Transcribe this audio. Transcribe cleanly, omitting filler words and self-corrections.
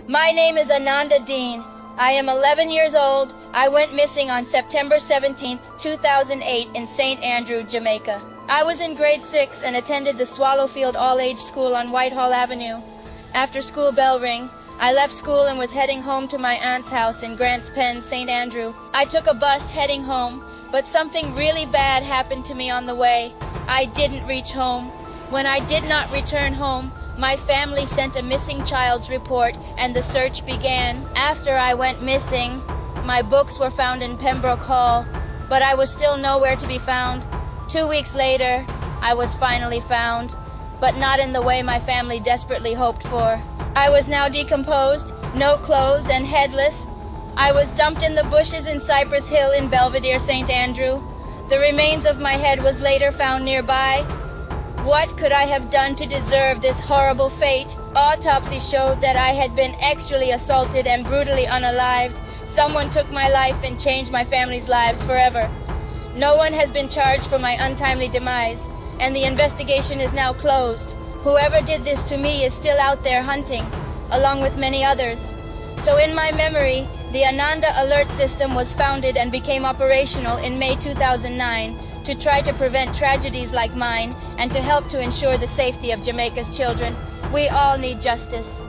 My name is Ananda Dean. I am 11 years old. I went missing on September 17, 2008 in St. Andrew, Jamaica. I was in grade 6 and attended the Swallowfield All-Age School on Whitehall Avenue. After school bell rang, I left school and was heading home to my aunt's house in Grants Pen, St. Andrew. I took a bus heading home, but something really bad happened to me on the way. I didn't reach home. When I did not return home, my family sent a missing child's report and the search began. After I went missing, my books were found in Pembroke Hall, but I was still nowhere to be found. 2 weeks later, I was finally found, but not in the way my family desperately hoped for. I was now decomposed, no clothes, and headless. I was dumped in the bushes in Cypress Hill in Belvedere, St. Andrew. The remains of my head was later found nearby. What could I have done to deserve this horrible fate? Autopsy showed that I had been sexually assaulted and brutally unalived. Someone took my life and changed my family's lives forever. No one has been charged for my untimely demise, and the investigation is now closed. Whoever did this to me is still out there hunting, along with many others. So in my memory, the Ananda Alert System was founded and became operational in May 2009 to try to prevent tragedies like mine and to help to ensure the safety of Jamaica's children. We all need justice.